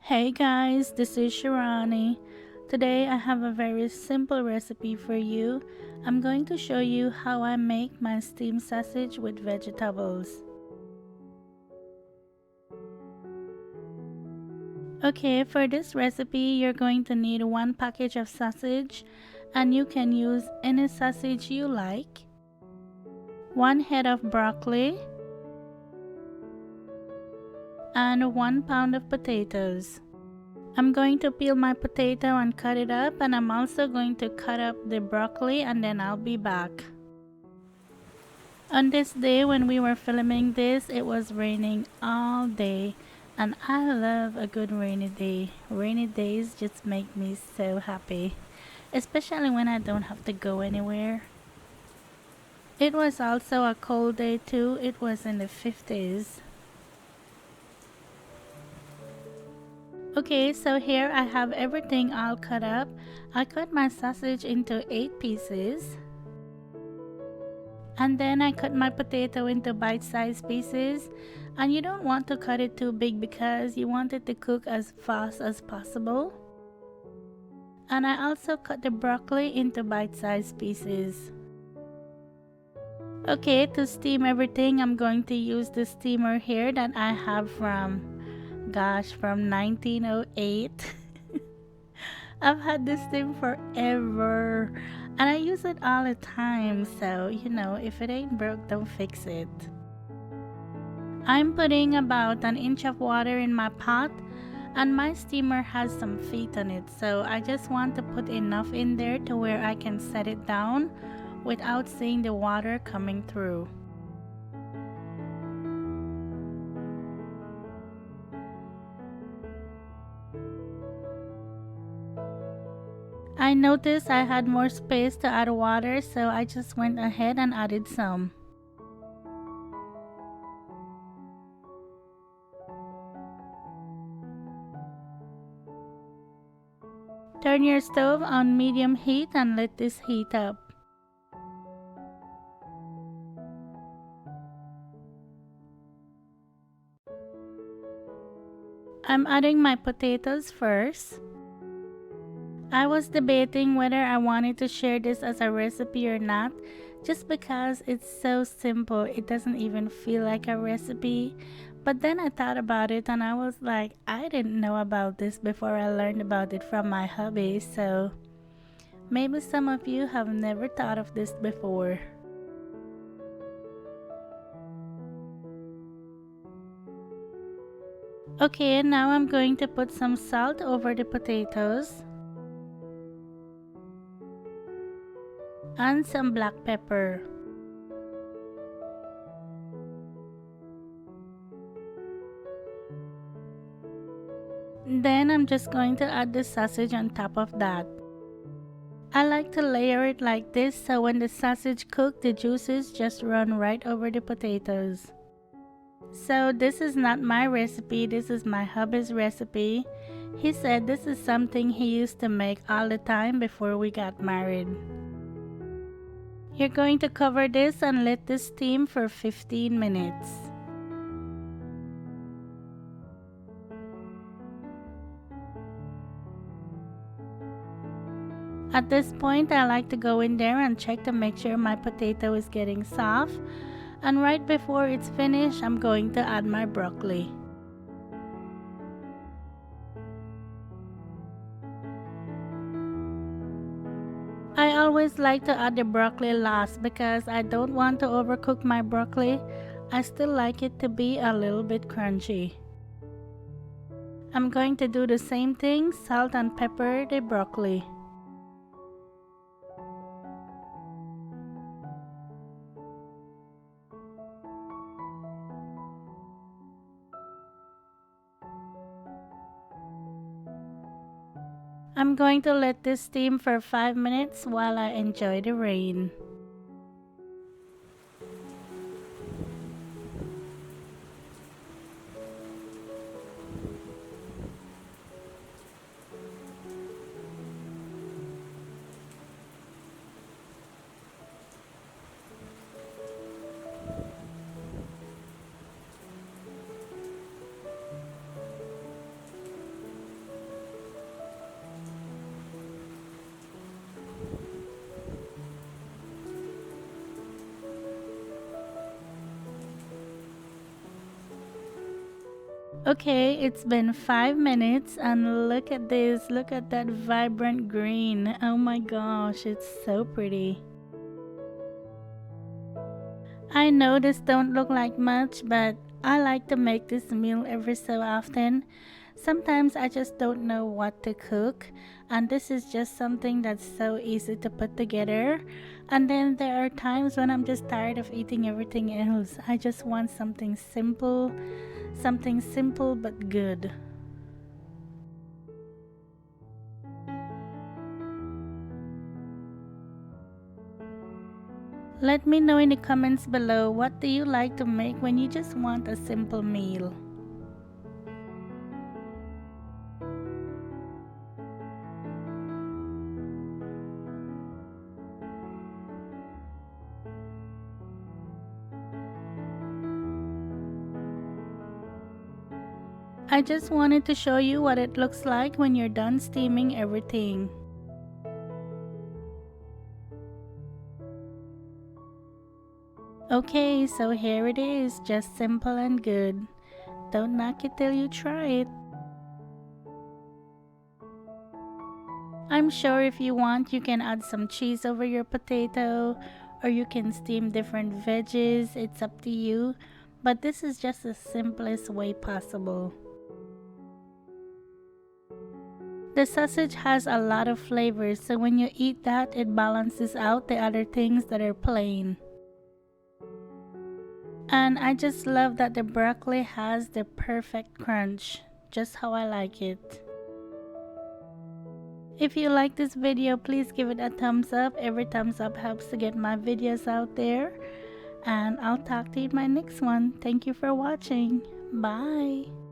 Hey guys, this is Shirani. Today I have a very simple recipe for you. I'm going to show you how I make my steamed sausage with vegetables. Okay, for this recipe you're going to need one package of sausage, and you can use any sausage you like, one head of broccoli, and 1 pound of potatoes. I'm going to peel my potato and cut it up, and I'm also going to cut up the broccoli, and then I'll be back. On this day when we were filming this, it was raining all day, and I love a good rainy day. Rainy days just make me so happy, especially when I don't have to go anywhere. It was also a cold day too. It was in the 50s. Okay, so here I have everything all cut up. I cut my sausage into 8 pieces. And then I cut my potato into bite-sized pieces. And you don't want to cut it too big because you want it to cook as fast as possible. And I also cut the broccoli into bite-sized pieces. Okay, to steam everything, I'm going to use the steamer here that I have from 1908. I've had this thing forever and I use it all the time, so if it ain't broke, don't fix it. I'm putting about an inch of water in my pot, and my steamer has some feet on it, so I just want to put enough in there to where I can set it down without seeing the water coming through. I noticed I had more space to add water, so I just went ahead and added some. Turn your stove on medium heat and let this heat up. I'm adding my potatoes first. I was debating whether I wanted to share this as a recipe or not, just because it's so simple, it doesn't even feel like a recipe. But then I thought about it and I was like, I didn't know about this before I learned about it from my hubby, so maybe some of you have never thought of this before. Okay, now I'm going to put some salt over the potatoes and some black pepper. Then I'm just going to add the sausage on top of that. I like to layer it like this, so when the sausage cooks, the juices just run right over the potatoes. So this is not my recipe, this is my hubby's recipe. He said this is something he used to make all the time before we got married. You're going to cover this and let this steam for 15 minutes. At this point, I like to go in there and check to make sure my potato is getting soft. And right before it's finished, I'm going to add my broccoli. I always like to add the broccoli last because I don't want to overcook my broccoli. I still like it to be a little bit crunchy. I'm going to do the same thing, salt and pepper the broccoli. I'm going to let this steam for 5 minutes while I enjoy the rain. Okay, it's been 5 minutes and look at this. Look at that vibrant green. Oh my gosh, it's so pretty. I know this don't look like much, but I like to make this meal every so often. Sometimes I just don't know what to cook, and this is just something that's so easy to put together. And then there are times when I'm just tired of eating everything else. I just want something simple but good. Let me know in the comments below, what do you like to make when you just want a simple meal? I just wanted to show you what it looks like when you're done steaming everything. Okay, so here it is, just simple and good. Don't knock it till you try it. I'm sure if you want, you can add some cheese over your potato, or you can steam different veggies. It's up to you, but this is just the simplest way possible. The sausage has a lot of flavors, so when you eat that, it balances out the other things that are plain. And I just love that the broccoli has the perfect crunch, just how I like it. If you like this video, please give it a thumbs up. Every thumbs up helps to get my videos out there. And I'll talk to you in my next one. Thank you for watching. Bye.